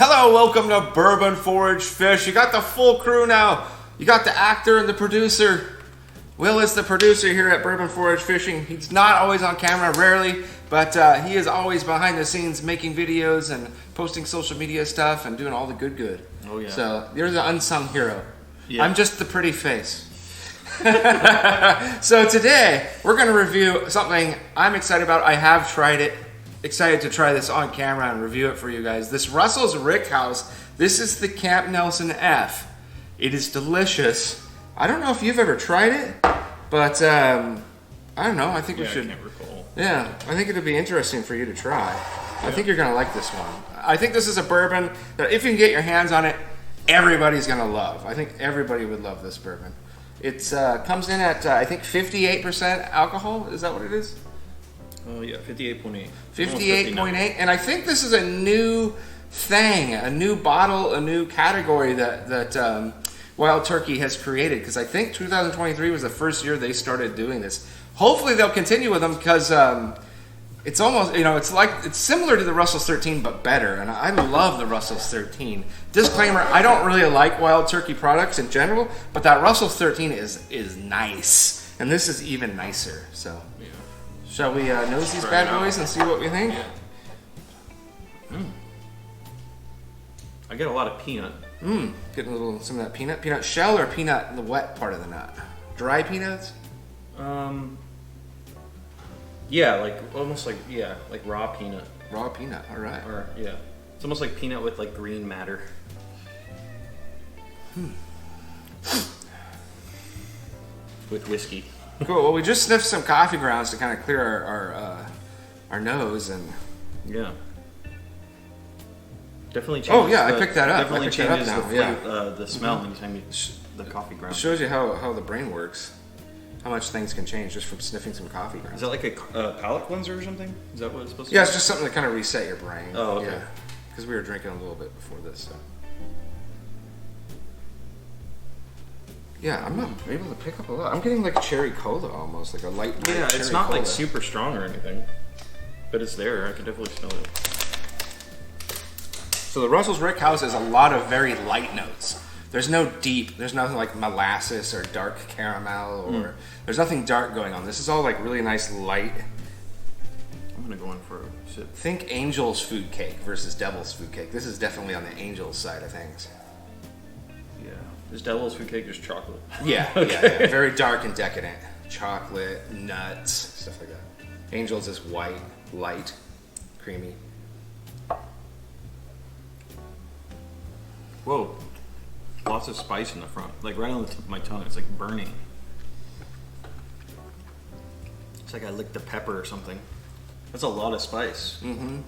Hello, welcome to Bourbon Forage Fish. You got the full crew now. You got the actor and the producer. Will is the producer here at Bourbon Forage Fishing. He's not always on camera, rarely, but he is always behind the scenes making videos and posting social media stuff and doing all the good. Oh yeah. So you're the unsung hero. Yeah. I'm just the pretty face. So today we're going to review something I'm excited about. I have tried it. Excited to try this on camera and review it for you guys. This Russell's Rickhouse. This is the Camp Nelson F. It is delicious. I don't know if you've ever tried it, but I don't know. I think we should. I can't recall. Yeah, I think it'd be interesting for you to try. I think you're gonna like this one. I think this is a bourbon that if you can get your hands on it, everybody's gonna love. I think everybody would love this bourbon. It's comes in at I think 58% alcohol. Is that what it is? Oh yeah, 58.8. 58.8, and I think this is a new thing, a new bottle, a new category that Wild Turkey has created, because I think 2023 was the first year they started doing this. Hopefully they'll continue with them, because it's almost, it's similar to the Russell's 13 but better, and I love the Russell's 13. Disclaimer, I don't really like Wild Turkey products in general, but that Russell's 13 is nice, and this is even nicer, so. Yeah. Shall we nose these bad boys and see what we think? Yeah. I get a lot of peanut. Getting a little some of that peanut shell or peanut the wet part of the nut. Dry peanuts? Yeah, like almost like raw peanut. Raw peanut. All right. Or yeah, it's almost like peanut with like green matter. With whiskey. Cool. Well, we just sniffed some coffee grounds to kind of clear our nose and. Yeah. Definitely changes. Oh yeah, I picked that up. Definitely changes the smell anytime you the coffee It ground. shows you how the brain works. How much things can change just from sniffing some coffee grounds. Is that like a palate cleanser or something? Is that what it's supposed to be? Yeah, it's just something to kind of reset your brain. Oh, okay. Yeah, because we were drinking a little bit before this, so. Yeah, I'm not able to pick up a lot. I'm getting like cherry cola almost, like a light Yeah, cherry it's not cola. like super strong or anything, but it's there. I can definitely smell it. So the Russell's Rickhouse is a lot of very light notes. There's nothing like molasses or dark caramel or there's nothing dark going on. This is all like really nice light. I'm gonna go in for a sip. Think Angel's food cake versus Devil's food cake. This is definitely on the Angel's side of things. Yeah, is Devil's food cake just chocolate? Yeah, yeah, very dark and decadent. Chocolate, nuts, stuff like that. Angel's is white, light, creamy. Whoa, lots of spice in the front, like right on the tip of my tongue. It's like burning. It's like I licked a pepper or something. That's a lot of spice. Mm-hmm.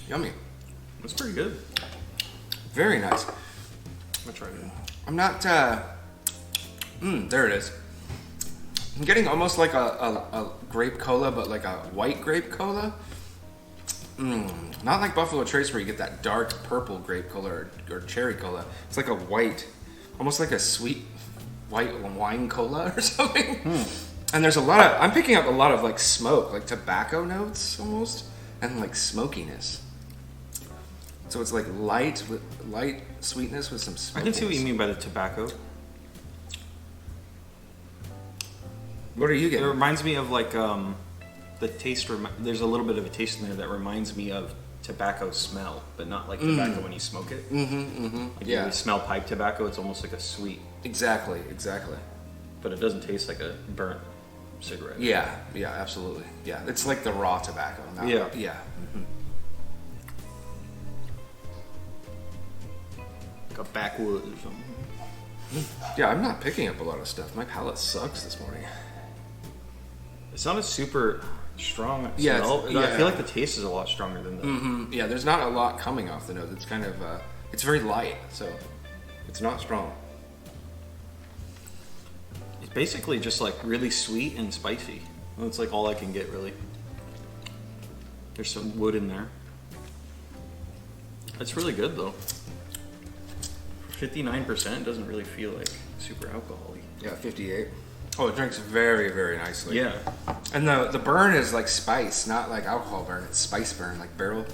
Yummy. That's pretty good. Very nice. I'm gonna try it. I'm not, there it is. I'm getting almost like a grape cola, but like a white grape cola. Not like Buffalo Trace where you get that dark purple grape cola or cherry cola. It's like a white, almost like a sweet white wine cola or something. And there's I'm picking up a lot of like smoke, like tobacco notes almost, and like smokiness. So it's like light sweetness with some smokiness. I can see what you mean by the tobacco. What are you It getting? reminds me of like the taste. There's a little bit of a taste in there that reminds me of tobacco smell, but not like tobacco when you smoke it. Like Yeah. when you smell pipe tobacco, it's almost like a sweet, Exactly. but it doesn't taste like a burnt cigarette. Yeah, absolutely. Yeah, it's like the raw tobacco. Yeah. Like a backwoods or something. Yeah, I'm not picking up a lot of stuff. My palate sucks this morning. It's not a super strong Yeah, smell. yeah. I feel like the taste is a lot stronger than the. Yeah, there's not a lot coming off the nose. It's kind of, it's very light, so it's not strong. It's basically just like really sweet and spicy. That's like all I can get really. There's some wood in there. It's really good though. 59% doesn't really feel like super alcohol-y. Yeah, 58. Oh, it drinks very, very nicely. Yeah. And the burn is like spice, not like alcohol burn. It's spice burn, like barrel.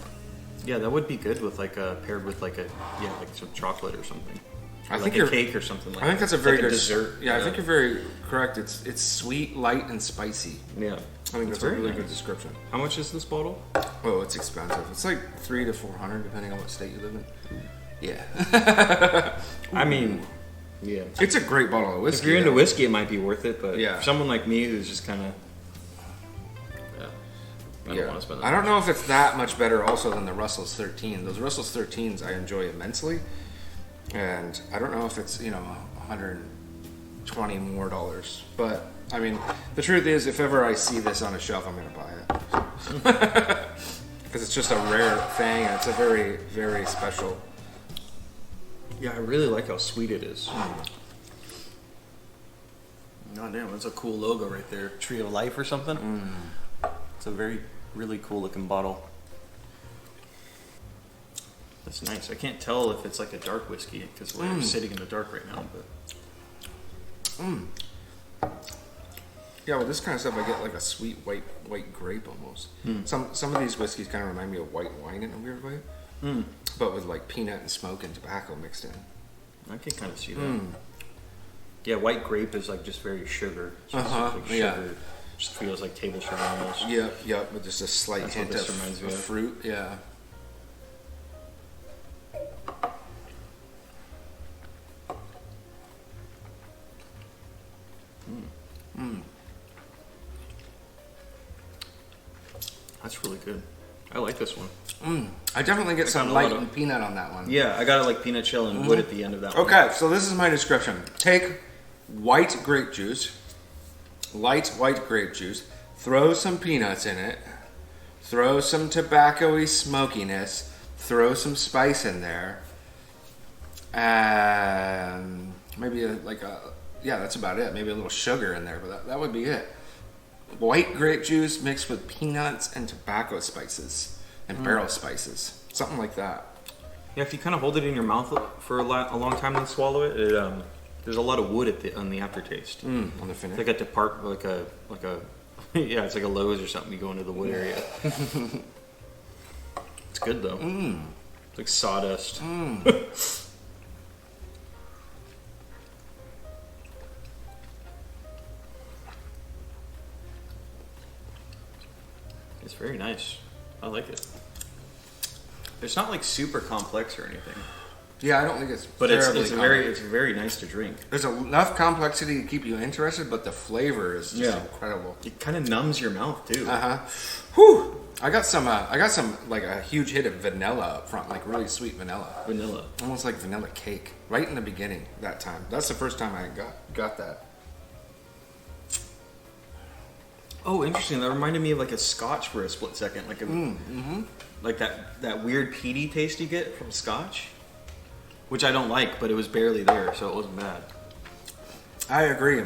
Yeah, that would be good with like paired with like some chocolate or something. Or I like think a cake or something like that. I think that's a very like good dessert. Yeah, I think you're very correct. It's sweet, light, and spicy. Yeah. I think that's a very really nice. good description. How much is this bottle? Oh, it's expensive. It's like $300 to $400 depending on what state you live in. Yeah. I mean, yeah. It's a great bottle of whiskey. If you're into whiskey, it might be worth it, but Yeah. for someone like me who's just kind of, I don't want to spend that I don't much. know if it's that much better also than the Russell's 13. Those Russell's 13s I enjoy immensely. And I don't know if it's, $120 more. But, I mean, the truth is, if ever I see this on a shelf, I'm going to buy it. Because it's just a rare thing, and it's a very, very special. Yeah, I really like how sweet it is. God damn, that's a cool logo right there. Tree of Life or something. It's a really cool looking bottle. That's nice. I can't tell if it's like a dark whiskey because we're sitting in the dark right now. But Yeah, with this kind of stuff, I get like a sweet white grape almost. Some of these whiskeys kind of remind me of white wine in a weird way, but with like peanut and smoke and tobacco mixed in. I can kind of see that. Yeah, white grape is like just very sugar. It's just like sugar. Yeah. Just feels like table sugar almost. Yep, with just a slight That's hint what this of reminds me of. fruit. Yeah. That's really good. I like this one. I definitely get some got a light lot of- and peanut on that one. Yeah, I got it like peanut chill and wood at the end of that one. Okay, so this is my description. Take white grape juice, light white grape juice, throw some peanuts in it, throw some tobacco-y smokiness, throw some spice in there, and maybe that's about it. Maybe a little sugar in there, but that would be it. White grape juice mixed with peanuts and tobacco spices and barrel spices, something like that. Yeah, if you kind of hold it in your mouth for a long time and swallow it, there's a lot of wood on the aftertaste. On the finish. It's like a depart, like a yeah, it's like a Lowe's or something. You go into the wood area. It's good though. It's like sawdust. It's very nice. I like it. It's not like super complex or anything, Yeah, I don't think it's but terribly it's complex. very nice to drink. There's enough complexity to keep you interested, but the flavor is just Yeah. incredible. It kind of numbs your mouth too. Whew! I got some like a huge hit of vanilla up front, like really sweet vanilla, Vanilla. almost like vanilla cake, right in the beginning that time. That's the first time I got that. Oh, interesting. That reminded me of like a Scotch for a split second, like like that weird peaty taste you get from Scotch, which I don't like, but it was barely there, so it wasn't bad. I agree.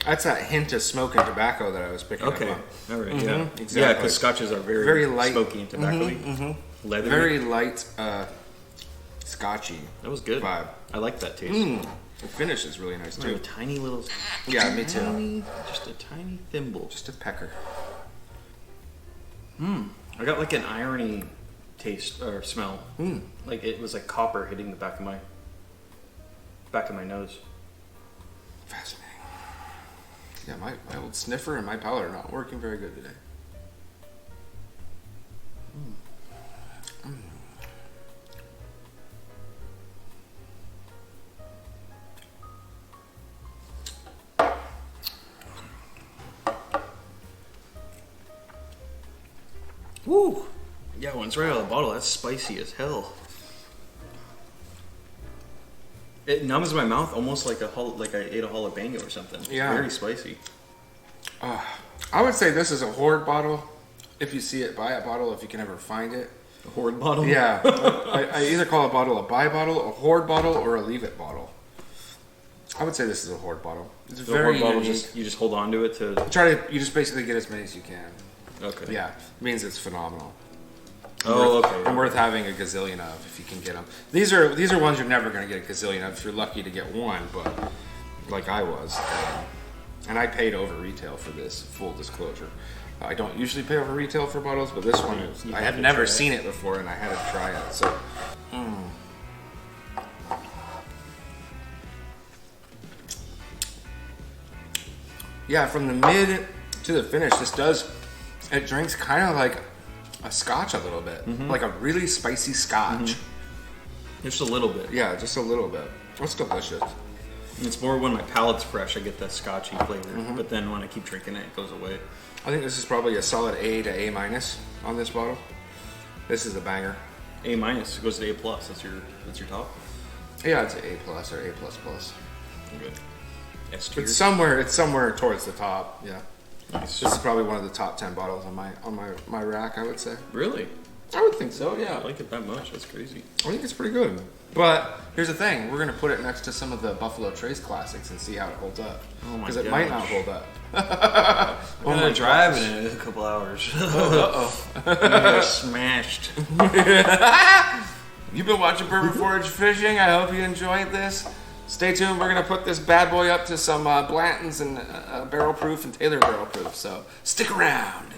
That's that hint of smoke and tobacco that I was picking Okay, up on. all right, yeah, exactly. yeah, because Scotches are Very light. smoky and tobacco-y, leathery. Very light, scotchy That was good. vibe. I like that taste. The finish is really nice Like a too. tiny little, Yeah, me too. just a tiny thimble. Just a pecker. I got like an irony taste or smell. Like it was like copper hitting the back of my nose. Fascinating. Yeah, my old sniffer and my palate are not working very good today. Woo! Yeah, when it's right out of the bottle, that's spicy as hell. It numbs my mouth almost like I ate a jalapeno or something. It's Yeah. very spicy. I would say this is a hoard bottle. If you see it, buy a bottle if you can ever find it. A hoard bottle? Yeah. I either call a bottle a buy bottle, a hoard bottle, or a leave it bottle. I would say this is a hoard bottle. It's The very hoard bottle, unique. you just hold on to it to... You just basically get as many as you can. Okay. Yeah. It means it's phenomenal. Oh, okay. And worth having a gazillion of if you can get them. These are ones you're never going to get a gazillion of if you're lucky to get one, but like I was. And I paid over retail for this, full disclosure. I don't usually pay over retail for bottles, but this one, I had never seen it before, and I had to try it. So, yeah, from the mid to the finish, it drinks kind of like a scotch a little bit, like a really spicy scotch. Just a little bit. Yeah, just a little bit. It's delicious. It's more when my palate's fresh, I get that scotchy flavor. But then when I keep drinking it, it goes away. I think this is probably a solid A to A minus on this bottle. This is a banger. A minus goes to A plus. That's your top. Yeah, it's A plus or A plus plus. Good. S tier. It's somewhere towards the top. Yeah. Nice. This is probably one of the top 10 bottles on my rack, I would say. Really? I would think so. Yeah. I like it that much. That's crazy. I think it's pretty good. But here's the thing: we're gonna put it next to some of the Buffalo Trace classics and see how it holds up. Oh my Because it might not hold up. I'm gonna drive in a couple hours. Uh-oh. Smashed. You've been watching Bourbon Forage Fishing. I hope you enjoyed this. Stay tuned. We're going to put this bad boy up to some Blantons and barrel proof and Taylor barrel proof. So stick around.